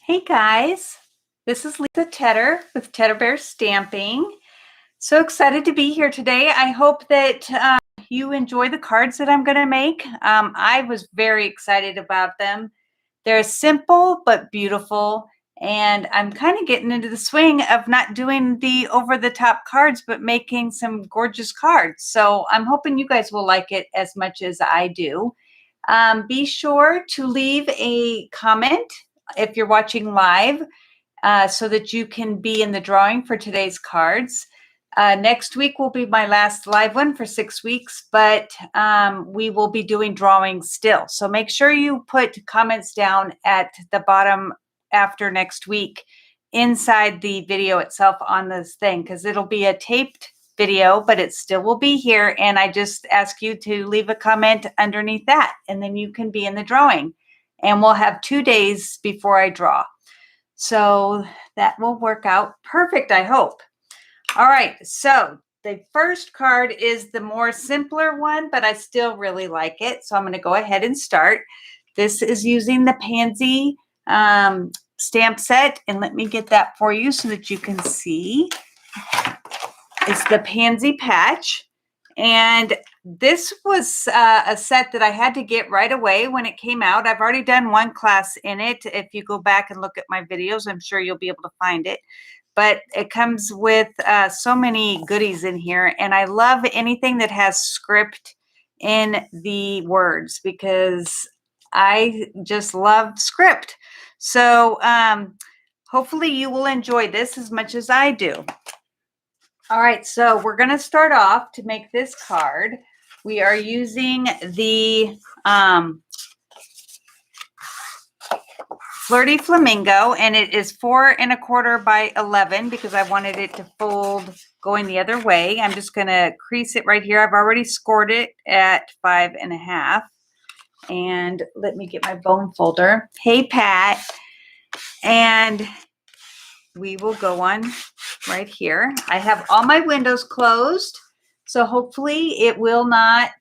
Hey guys, this is Lisa Tedder with Tedder Bear Stamping. So excited to be here today. I hope that you enjoy the cards that I'm going to make. I was very excited about them. They're simple but beautiful, and I'm kind of getting into the swing of not doing the over-the-top cards, but making some gorgeous cards. So I'm hoping you guys will like it as much as I do. Be sure to leave a comment if you're watching live so that you can be in the drawing for today's cards. Next week will be my last live one for 6 weeks, but we will be doing drawings still. So make sure you put comments down at the bottom after next week inside the video itself on this thing, because it'll be a taped video, but it still will be here. And I just ask you to leave a comment underneath that, and then you can be in the drawing. And we'll have 2 days before I draw. So that will work out perfect, I hope. All right, so the first card is the more simpler one, but I still really like it. So I'm going to go ahead and start. This is using the Pansy stamp set, and let me get that for you so that you can see. It's the Pansy patch, and this was a set that I had to get right away when it came out. I've already done one class in it. If you go back and look at my videos, I'm sure you'll be able to find it. But it comes with so many goodies in here, and I love anything that has script in the words because I just love script. So hopefully you will enjoy this as much as I do. All right, so we're going to start off to make this card. We are using the Flirty Flamingo, and it is 4 1/4 by 11 because I wanted it to fold going the other way. I'm just going to crease it right here. I've already scored it at 5 1/2. And let me get my bone folder. Hey, Pat. And we will go on right here. I have all my windows closed, so hopefully it will not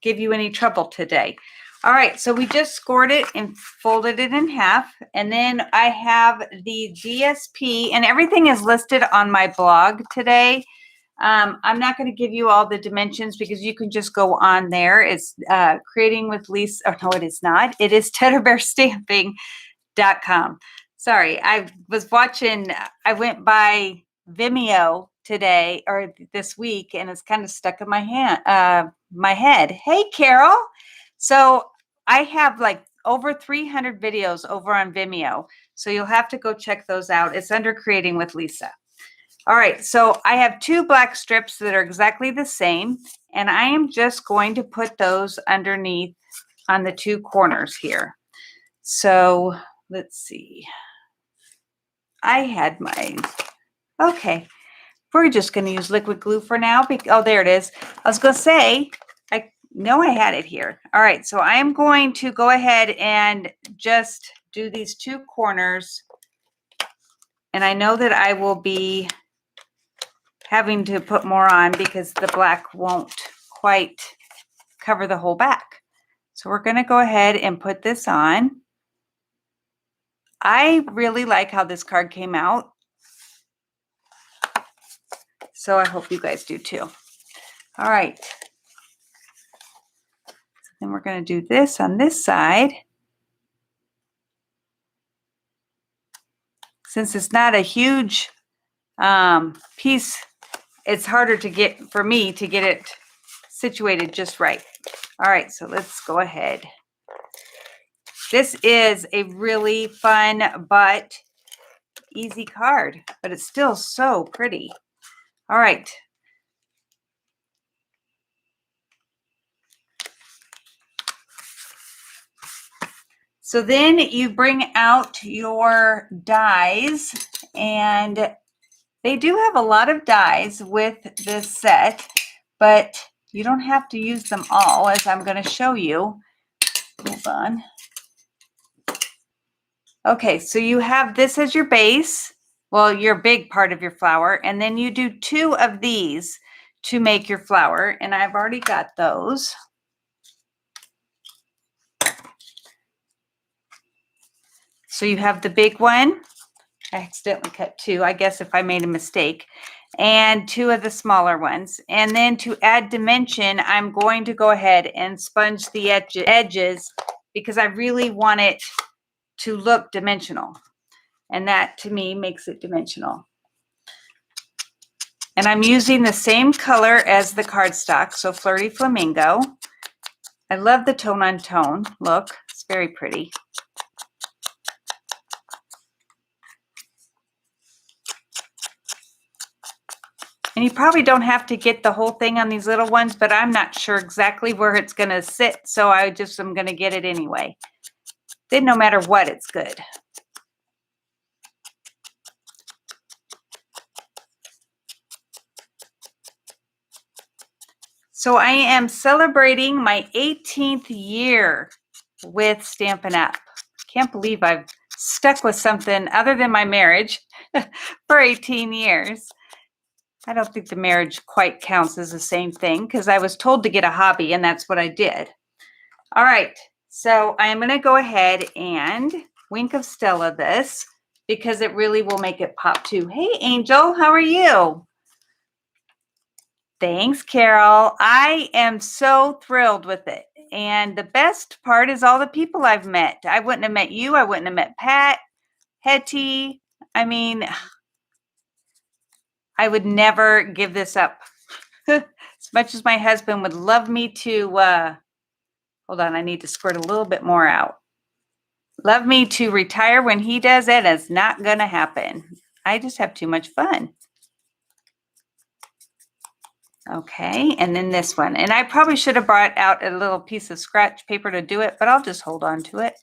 give you any trouble today. All right, so we just scored it and folded it in half, and then I have the DSP, and everything is listed on my blog today. I'm not going to give you all the dimensions because you can just go on there. It's Creating with Lisa. Oh, no, it is not. It is tedderbearstamping.com. Sorry, I was watching, I went by Vimeo today or this week, and it's kind of stuck in my head. Hey, Carol. So I have like over 300 videos over on Vimeo. So you'll have to go check those out. It's under Creating with Lisa. All right, so I have 2 black strips that are exactly the same, and I am just going to put those underneath on the 2 corners here. So let's see. I had mine. Okay, we're just going to use liquid glue for now. Oh, there it is. I was going to say, I know I had it here. All right, so I am going to go ahead and just do these 2 corners. And I know that I will be having to put more on because the black won't quite cover the whole back. So we're going to go ahead and put this on. I really like how this card came out. So I hope you guys do too. All right. So then we're going to do this on this side. Since it's not a huge piece, it's harder to get, for me, to get it situated just right. All right, so let's go ahead. This is a really fun but easy card, but it's still so pretty. All right. So then you bring out your dies, and they do have a lot of dies with this set, but you don't have to use them all, as I'm going to show you. Hold on. Okay, so you have this as your base, well, your big part of your flower, and then you do 2 of these to make your flower, and I've already got those. So you have the big one. I accidentally cut 2, I guess, if I made a mistake, and 2 of the smaller ones. And then to add dimension, I'm going to go ahead and sponge the edges because I really want it to look dimensional. And that, to me, makes it dimensional. And I'm using the same color as the cardstock, so Flirty Flamingo. I love the tone-on-tone look. It's very pretty. And you probably don't have to get the whole thing on these little ones, but I'm not sure exactly where it's going to sit, so I just am going to get it anyway. Then no matter what, it's good. So I am celebrating my 18th year with Stampin' Up. Can't believe I've stuck with something other than my marriage for 18 years. I don't think the marriage quite counts as the same thing because I was told to get a hobby and that's what I did. All right, so I'm going to go ahead and Wink of Stella this because it really will make it pop too. Hey, Angel, how are you? Thanks, Carol. I am so thrilled with it. And the best part is all the people I've met. I wouldn't have met you. I wouldn't have met Pat, Hetty. I mean, I would never give this up. As much as my husband would love me to, hold on, I need to squirt a little bit more out. Love me to retire when he does it. It's not going to happen. I just have too much fun. Okay, and then this one. And I probably should have brought out a little piece of scratch paper to do it, but I'll just hold on to it.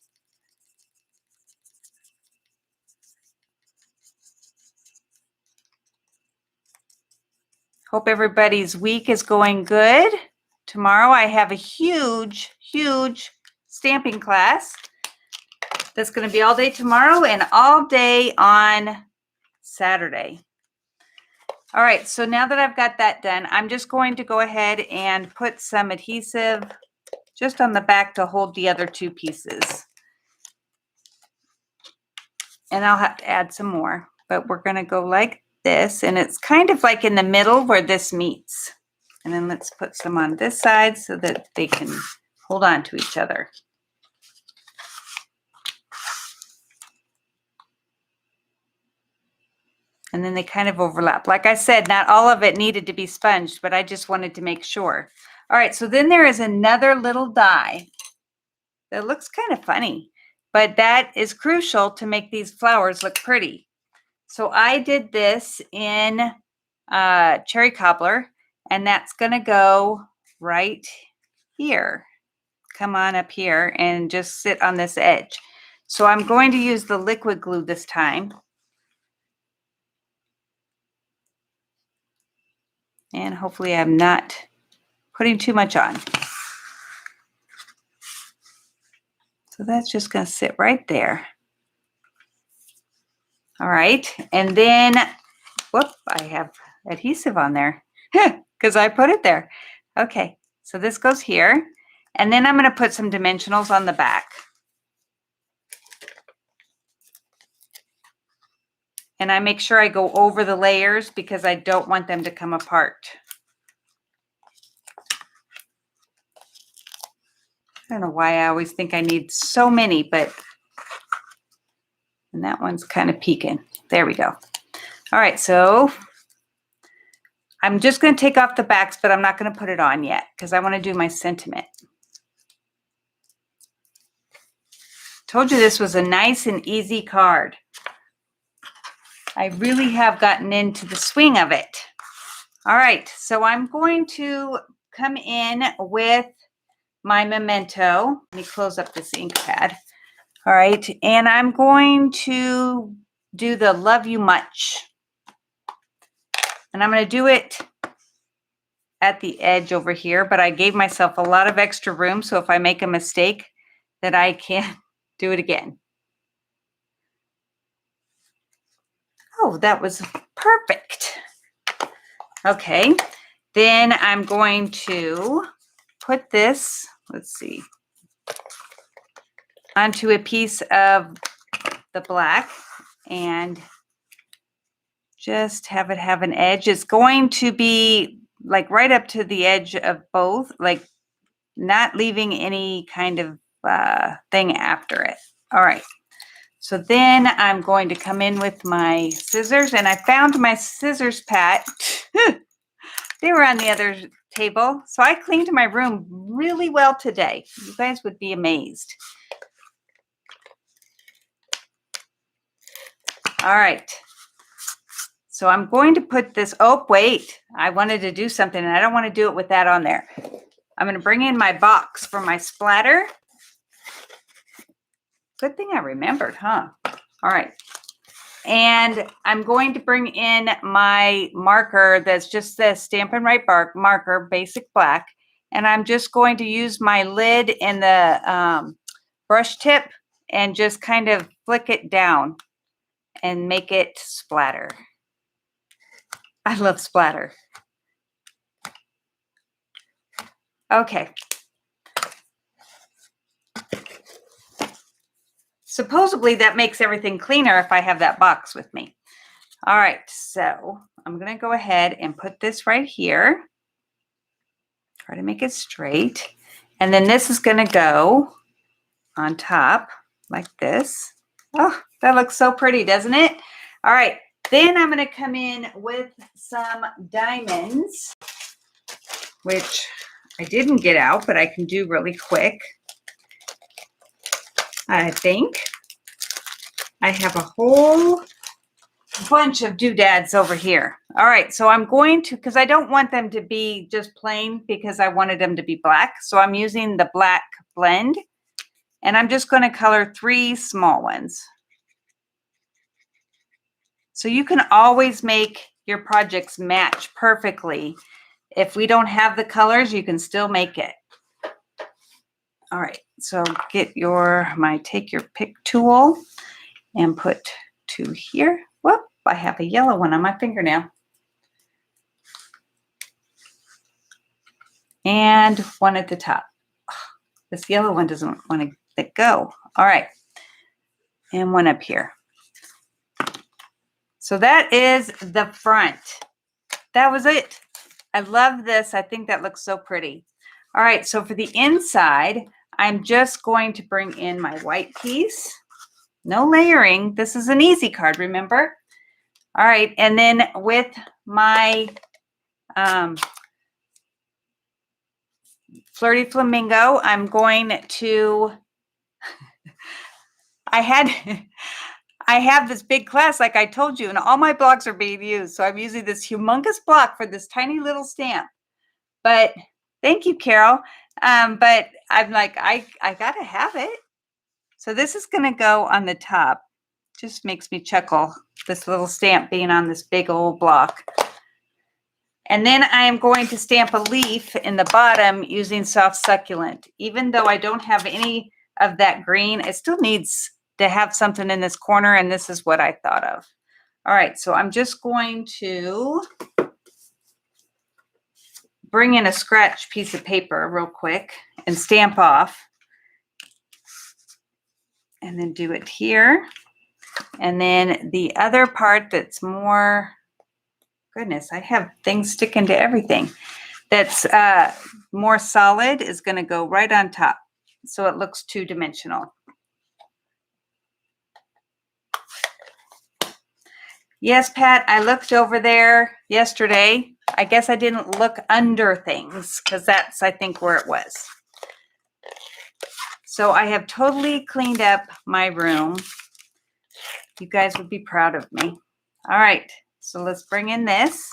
Hope everybody's week is going good. Tomorrow I have a huge, huge stamping class. That's going to be all day tomorrow and all day on Saturday. All right, so now that I've got that done, I'm just going to go ahead and put some adhesive just on the back to hold the other 2 pieces. And I'll have to add some more, but we're going to go like this, and it's kind of like in the middle where this meets. And then let's put some on this side so that they can hold on to each other. And then they kind of overlap. Like I said, not all of it needed to be sponged, but I just wanted to make sure. All right, so then there is another little die that looks kind of funny, but that is crucial to make these flowers look pretty. So I did this in Cherry Cobbler, and that's going to go right here. Come on up here and just sit on this edge. So I'm going to use the liquid glue this time. And hopefully I'm not putting too much on. So that's just going to sit right there. All right. And then, whoop, I have adhesive on there because I put it there. Okay. So this goes here. And then I'm going to put some dimensionals on the back. And I make sure I go over the layers because I don't want them to come apart. I don't know why I always think I need so many, but and that one's kind of peeking. There we go. All right, so I'm just going to take off the backs, but I'm not going to put it on yet because I want to do my sentiment. Told you this was a nice and easy card. I really have gotten into the swing of it. All right, so I'm going to come in with my memento. Let me close up this ink pad. All right, and I'm going to do the love you much. And I'm going to do it at the edge over here, but I gave myself a lot of extra room, so if I make a mistake, that I can do it again. Oh, that was perfect. Okay, then I'm going to put this, let's see, onto a piece of the black and just have it have an edge. It's going to be like right up to the edge of both, like not leaving any kind of thing after it. All right. So then I'm going to come in with my scissors, and I found my scissors, Pat. They were on the other table. So I cleaned my room really well today. You guys would be amazed. All right. So I'm going to put this, oh, wait, I wanted to do something and I don't want to do it with that on there. I'm going to bring in my box for my splatter. Good thing I remembered, huh? All right. And I'm going to bring in my marker that's just the Stampin' Write marker, basic black. And I'm just going to use my lid and the brush tip and just kind of flick it down and make it splatter. I love splatter. Okay. Supposedly that makes everything cleaner if I have that box with me. All right, so I'm going to go ahead and put this right here. Try to make it straight. And then this is going to go on top like this. Oh, that looks so pretty, doesn't it? All right, then I'm going to come in with some diamonds, which I didn't get out, but I can do really quick. I think I have a whole bunch of doodads over here. All right, so I'm going to, because I don't want them to be just plain because I wanted them to be black. So I'm using the black blend, and I'm just going to color 3 small ones. So you can always make your projects match perfectly. If we don't have the colors, you can still make it. All right, so get take your pick tool and put 2 here. Whoop, I have a yellow one on my fingernail. And 1 at the top. This yellow one doesn't want to let go. All right, and 1 up here. So that is the front. That was it. I love this. I think that looks so pretty. All right, so for the inside, I'm just going to bring in my white piece. No layering. This is an easy card, remember? All right, and then with my Flirty Flamingo, I'm going to, I have this big class like I told you, and all my blocks are being used. So I'm using this humongous block for this tiny little stamp. But thank you, Carol. But I'm like, I got to have it. So this is going to go on the top. Just makes me chuckle, this little stamp being on this big old block. And then I am going to stamp a leaf in the bottom using Soft Succulent. Even though I don't have any of that green, it still needs to have something in this corner, and this is what I thought of. All right, so I'm just going to bring in a scratch piece of paper real quick and stamp off. And then do it here. And then the other part that's more, goodness, I have things sticking to everything, that's more solid is going to go right on top. So it looks 2-dimensional. Yes, Pat, I looked over there yesterday. I guess I didn't look under things because that's, I think, where it was. So I have totally cleaned up my room. You guys would be proud of me. All right, so let's bring in this.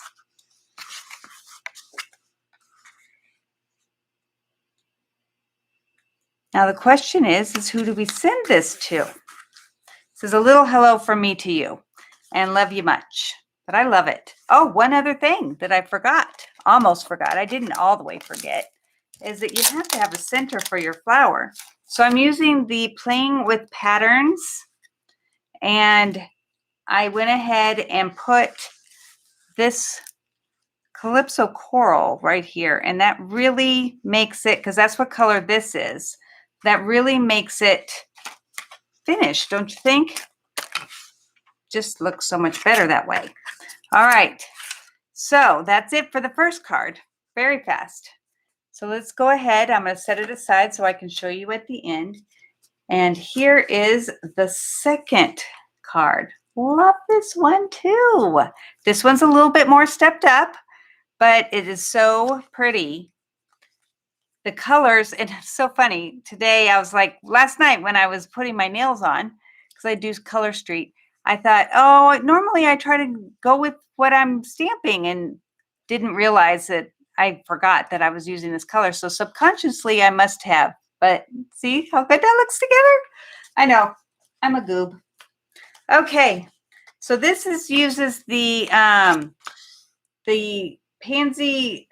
Now the question is who do we send this to? It says a little hello from me to you and love you much. But I love it. Oh, one other thing that I forgot, almost forgot, I didn't all the way forget, is that you have to have a center for your flower. So I'm using the Playing with Patterns, and I went ahead and put this Calypso Coral right here, and that really makes it, because that's what color this is, that really makes it finished, don't you think? just looks so much better that way. All right, so that's it for the first card. Very fast. So let's go ahead. I'm going to set it aside so I can show you at the end. And here is the second card. Love this one too. This one's a little bit more stepped up, but it is so pretty. The colors, and it's so funny. Today I was like, last night when I was putting my nails on, because I do Color Street, I thought, oh, normally I try to go with what I'm stamping, and didn't realize that I forgot that I was using this color. So subconsciously I must have, but see how good that looks together? I know, I'm a goob. Okay, so this uses the Pansy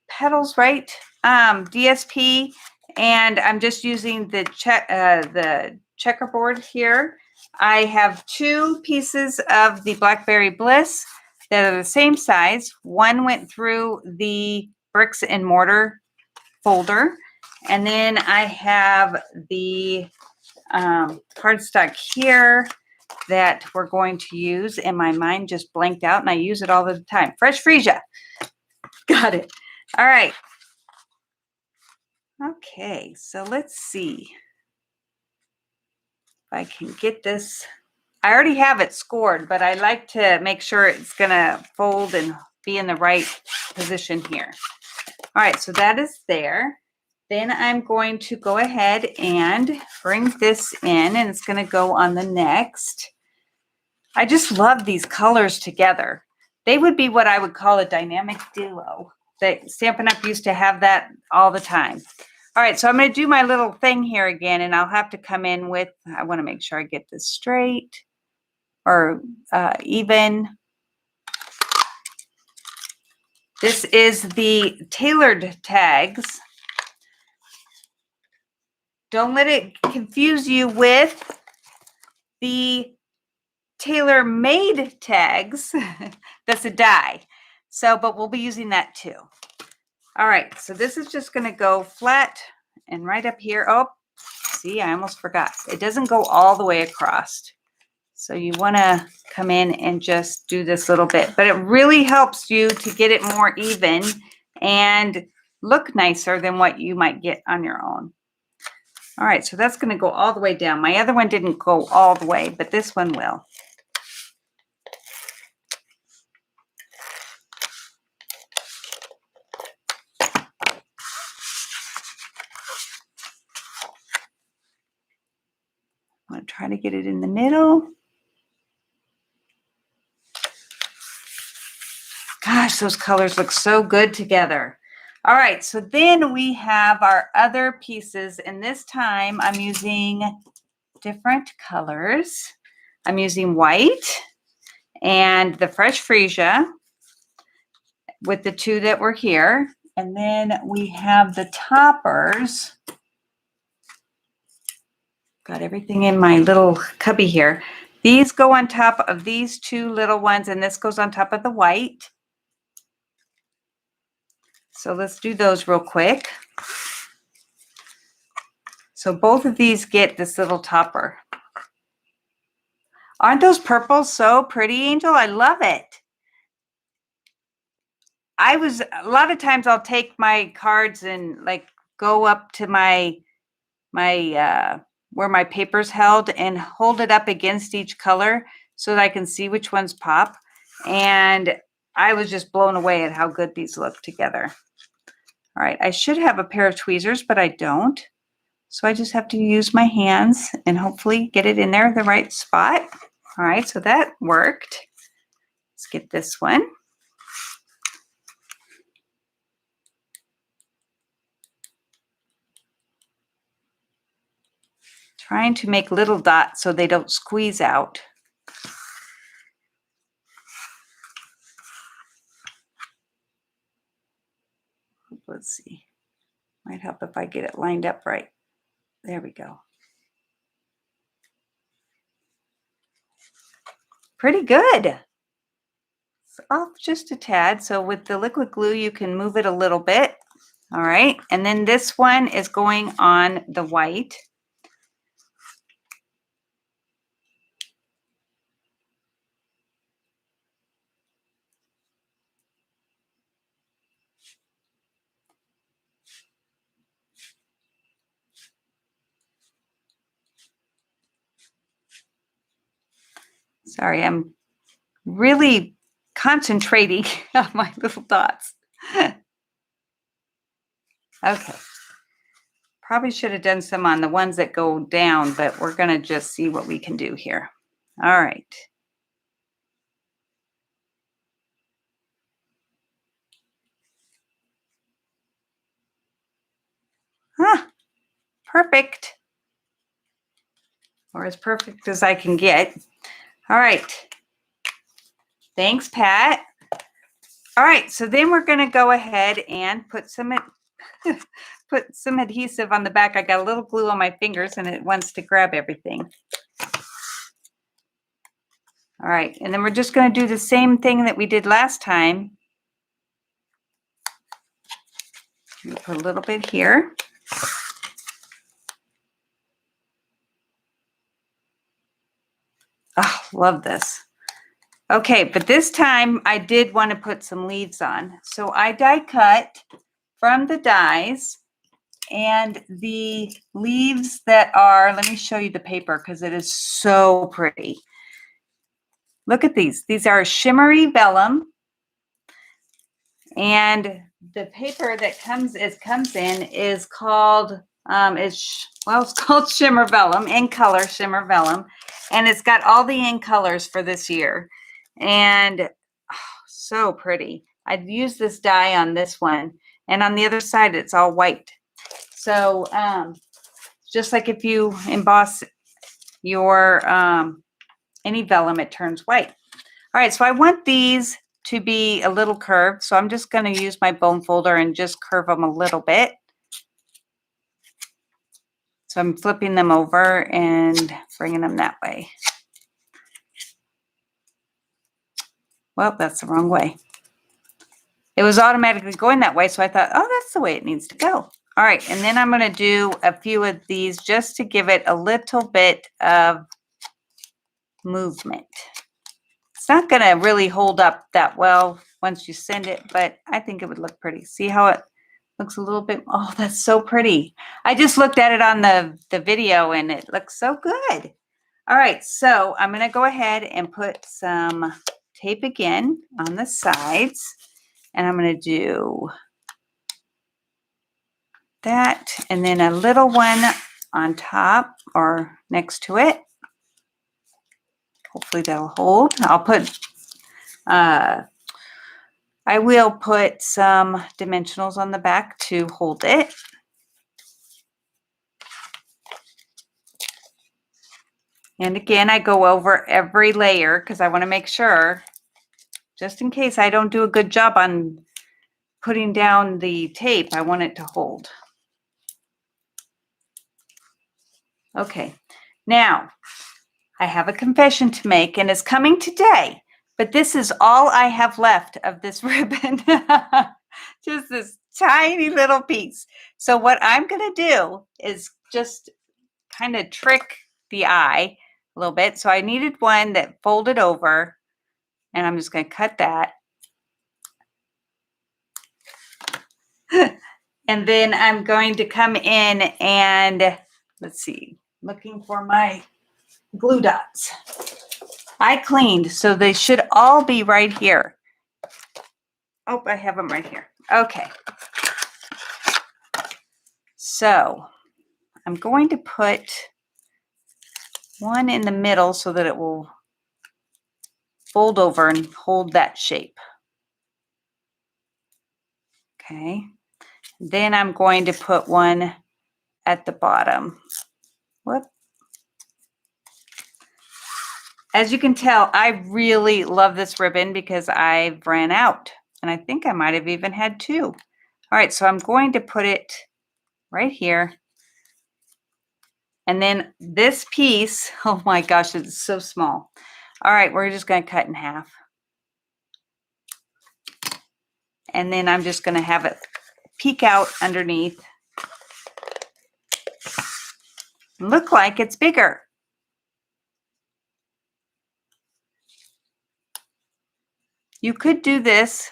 Petals, right? DSP, and I'm just using the checkerboard here. I have 2 pieces of the Blackberry Bliss that are the same size. One went through the bricks and mortar folder, and then I have the cardstock here that we're going to use, and my mind just blanked out, and I use it all the time. Fresh Freesia. Got it. All right. Okay, so let's see if I can get this. I already have it scored, but I like to make sure it's going to fold and be in the right position here. All right, so that is there. Then I'm going to go ahead and bring this in, and it's going to go on the next. I just love these colors together. They would be what I would call a dynamic duo. Stampin' Up! Used to have that all the time. All right, so I'm going to do my little thing here again, and I'll have to come in with, I want to make sure I get this straight or even. This is the tailored tags. Don't let it confuse you with the tailor-made tags. That's a die. So, but we'll be using that too. All right, so this is just going to go flat and right up here. Oh, see, I almost forgot. It doesn't go all the way across. So you want to come in and just do this little bit. But it really helps you to get it more even and look nicer than what you might get on your own. All right, so that's going to go all the way down. My other one didn't go all the way, but this one will. I'm going to try to get it in the middle. Gosh, those colors look so good together. All right, so then we have our other pieces, and this time I'm using different colors. I'm using white and the Fresh Freesia with the 2 that were here. And then we have the toppers. Got everything in my little cubby here. These go on top of these 2 little ones, and this goes on top of the white. So let's do those real quick. So both of these get this little topper. Aren't those purples so pretty, Angel? I love it. A lot of times I'll take my cards and like go up to my where my paper's held and hold it up against each color so that I can see which ones pop. And I was just blown away at how good these look together. All right, I should have a pair of tweezers, but I don't. So I just have to use my hands and hopefully get it in there the right spot. All right, so that worked. Let's get this one. Trying to make little dots so they don't squeeze out. Let's see. Might help if I get it lined up right. There we go. Pretty good. It's off just a tad. So with the liquid glue, you can move it a little bit. All right. And then this one is going on the white. Sorry, I'm really concentrating on my little dots. Okay. Probably should have done some on the ones that go down, but we're going to just see what we can do here. All right. Huh, perfect. Or as perfect as I can get. All right. Thanks, Pat. All right, so then we're going to go ahead and put some adhesive on the back. I got a little glue on my fingers and it wants to grab everything. All right, and then we're just going to do the same thing that we did last time. Put a little bit here. Oh, love this. Okay, but this time I did want to put some leaves on. So I die cut from the dies, and the leaves that are, let me show you the paper because it is so pretty. Look at these. These are shimmery vellum, and the paper that comes in is called it's called Shimmer Vellum, in color Shimmer Vellum, and it's got all the in colors for this year, and oh, so pretty. I've used this die on this one, and on the other side it's all white. So just like if you emboss your any vellum, it turns white. All right, so I want these to be a little curved, so I'm just going to use my bone folder and just curve them a little bit. So I'm flipping them over and bringing them that way. Well, that's the wrong way. It was automatically going that way, so I thought, oh, that's the way it needs to go. All right, and then I'm going to do a few of these just to give it a little bit of movement. It's not going to really hold up that well once you send it, but I think it would look pretty. See how it looks a little bit? Oh, that's so pretty. I just looked at it on the video and it looks so good. All right, so I'm going to go ahead and put some tape again on the sides, and I'm going to do that and then a little one on top or next to it. Hopefully that'll hold. I will put some dimensionals on the back to hold it. And again, I go over every layer because I want to make sure, just in case I don't do a good job on putting down the tape, I want it to hold. Okay, now I have a confession to make, and it's coming today, but this is all I have left of this ribbon. Just this tiny little piece. So what I'm going to do is just kind of trick the eye a little bit. So I needed one that folded over, and I'm just going to cut that. And then I'm going to come in and, let's see, looking for my glue dots. I cleaned, so they should all be right here. Oh, I have them right here. Okay. So I'm going to put one in the middle so that it will fold over and hold that shape. Okay. Then I'm going to put one at the bottom. Whoop. As you can tell, I really love this ribbon because I've ran out, and I think I might have even had two. All right, so I'm going to put it right here. And then this piece, oh my gosh, it's so small. All right, we're just going to cut in half. And then I'm just going to have it peek out underneath. Look like it's bigger. You could do this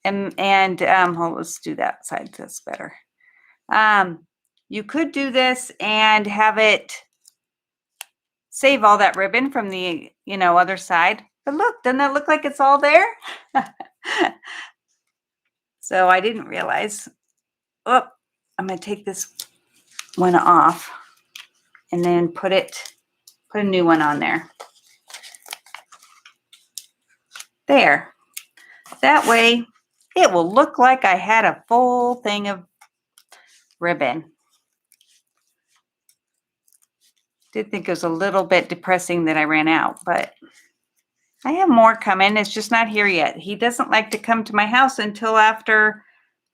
and well, let's do that side. That's better. You could do this and have it save all that ribbon from the, other side. But look, doesn't that look like it's all there? So I didn't realize. Oh, I'm going to take this one off and then put a new one on there. There. That way it will look like I had a full thing of ribbon. Did think it was a little bit depressing that I ran out, but I have more coming. It's just not here yet. He doesn't like to come to my house until after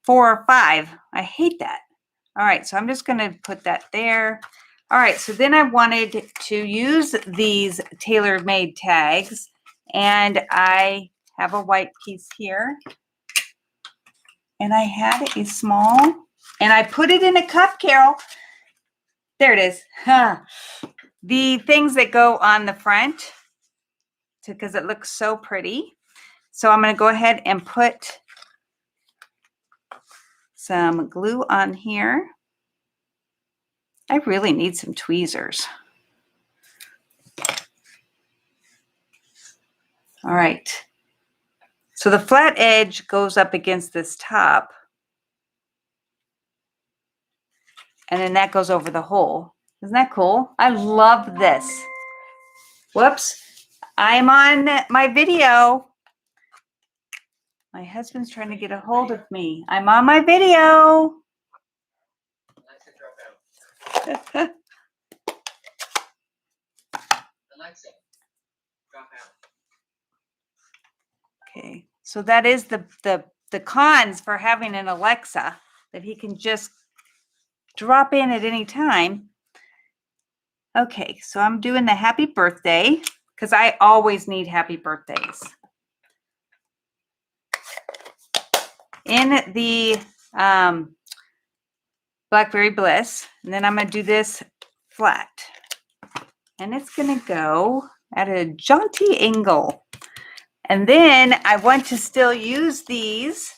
4 or 5. I hate that. All right, so I'm just going to put that there. All right, so then I wanted to use these tailor-made tags, and I have a white piece here, and I had a small, and I put it in a cup, Carol. There it is. Huh. The things that go on the front, because it looks so pretty. So I'm going to go ahead and put some glue on here. I really need some tweezers. All right. So the flat edge goes up against this top. And then that goes over the hole. Isn't that cool? I love this. Whoops. I'm on my video. My husband's trying to get a hold of me. I'm on my video. Okay, so that is the cons for having an Alexa, that he can just drop in at any time. Okay, so I'm doing the happy birthday because I always need happy birthdays. In the Blackberry Bliss, and then I'm going to do this flat. And it's going to go at a jaunty angle. And then I want to still use these.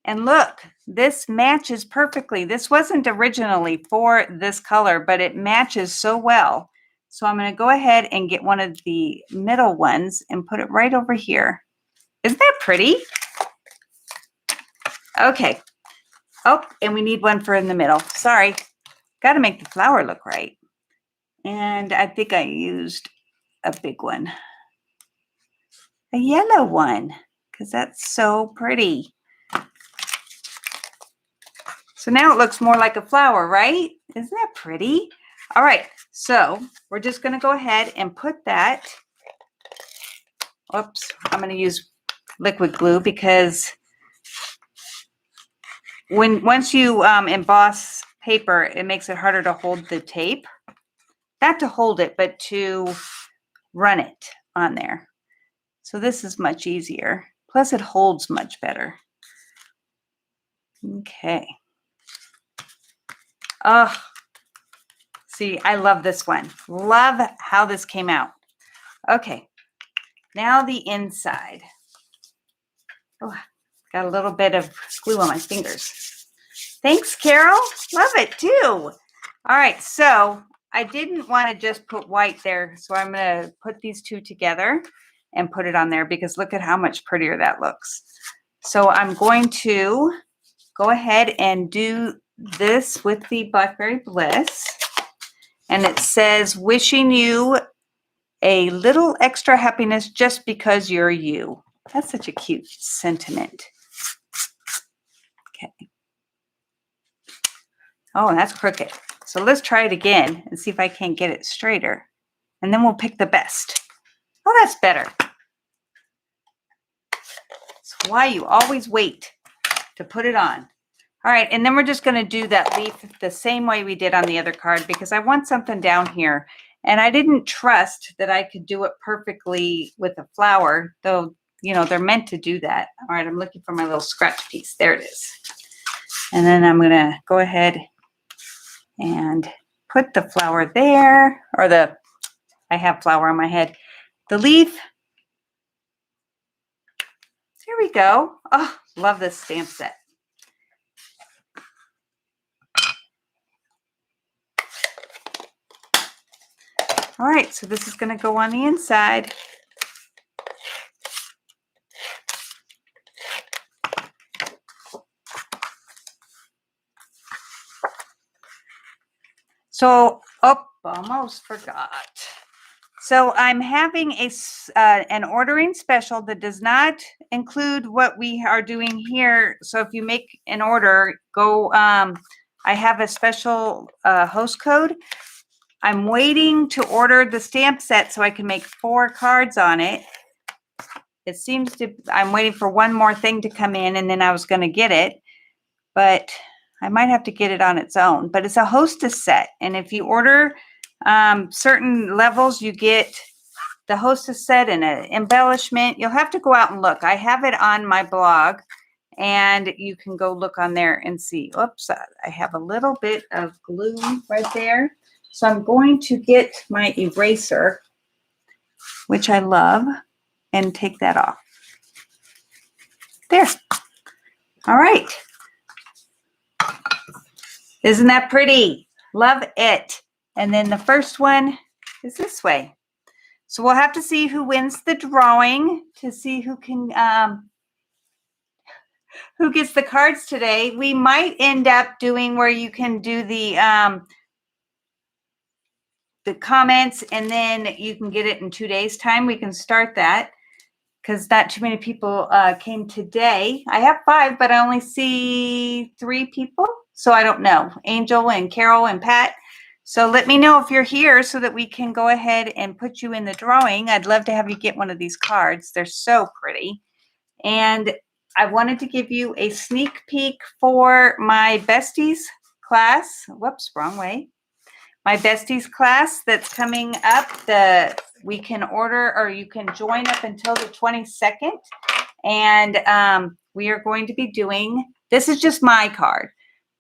And look, this matches perfectly. This wasn't originally for this color, but it matches so well. So I'm going to go ahead and get one of the middle ones and put it right over here. Isn't that pretty? Okay. Oh, and we need one for in the middle. Sorry. Got to make the flower look right. And I think I used a big one. A yellow one, because that's so pretty. So now it looks more like a flower, right? Isn't that pretty? All right, so we're just going to go ahead and put that. Oops, I'm going to use liquid glue because once you emboss paper, it makes it harder to hold the tape. Not to hold it, but to run it on there. So this is much easier. Plus it holds much better. Okay. Oh, see, I love this one. Love how this came out. Okay, now the inside. Oh, got a little bit of glue on my fingers. Thanks, Carol. Love it too. All right, so I didn't want to just put white there, so I'm going to put these two together and put it on there because look at how much prettier that looks. So I'm going to go ahead and do this with the Blackberry Bliss. And it says, wishing you a little extra happiness just because you're you. That's such a cute sentiment. Okay. Oh, and that's crooked. So let's try it again and see if I can't get it straighter. And then we'll pick the best. Oh, that's better. That's why you always wait to put it on. All right, and then we're just going to do that leaf the same way we did on the other card because I want something down here. And I didn't trust that I could do it perfectly with a flower, though, you know, they're meant to do that. All right, I'm looking for my little scratch piece. There it is. And then I'm going to go ahead and put the flower there, or I have flower on my head. The leaf. Here we go. Oh, love this stamp set. All right, so this is going to go on the inside. So, oh, almost forgot. So I'm having an ordering special that does not include what we are doing here. So if you make an order, go, I have a special host code. I'm waiting to order the stamp set so I can make 4 cards on it. It seems to, I'm waiting for one more thing to come in and then I was going to get it, but I might have to get it on its own. But it's a hostess set. And if you order certain levels, you get the hostess set and an embellishment. You'll have to go out and look. I have it on my blog and you can go look on there and see. Oops, I have a little bit of glue right there. So I'm going to get my eraser, which I love, and take that off. There. All right. Isn't that pretty? Love it. And then the first one is this way. So we'll have to see who wins the drawing to see who can, who gets the cards today. We might end up doing where you can do the comments and then you can get it in 2 days time. We can start that because not too many people came today. I have 5, but I only see 3 people. So I don't know. Angel and Carol and Pat. So let me know if you're here so that we can go ahead and put you in the drawing. I'd love to have you get one of these cards. They're so pretty. And I wanted to give you a sneak peek for my besties class. Whoops, wrong way. My besties class that's coming up. We can order or you can join up until the 22nd. And we are going to be doing, this is just my card,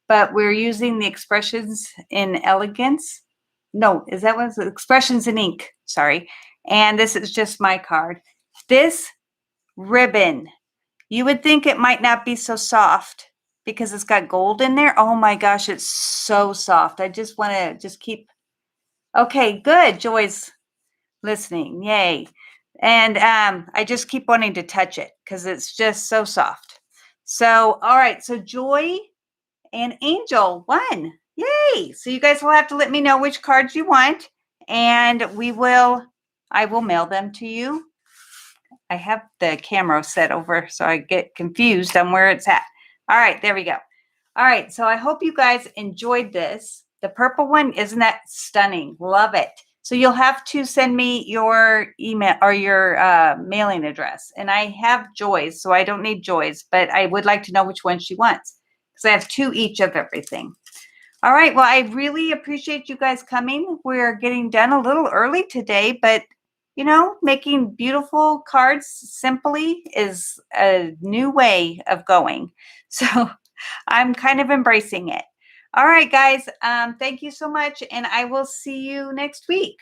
but we're using the Expressions in Elegance. No, is that what it's Expressions in Ink? Sorry. And this is just my card. This ribbon, you would think it might not be so soft because it's got gold in there. Oh my gosh, it's so soft. I just want to just keep. Okay, good. Joy's listening. Yay. And I just keep wanting to touch it because it's just so soft. So, all right. So Joy and Angel won. Yay. So you guys will have to let me know which cards you want. And I will mail them to you. I have the camera set over so I get confused on where it's at. All right, there we go. All right, so I hope you guys enjoyed this. The purple one, isn't that stunning? Love it. So you'll have to send me your email or your mailing address. And I have Joy's, so I don't need Joy's, but I would like to know which one she wants because I have 2 each of everything. All right, well, I really appreciate you guys coming. We're getting done a little early today, but you know, making beautiful cards simply is a new way of going. So I'm kind of embracing it. All right, guys, thank you so much, and I will see you next week.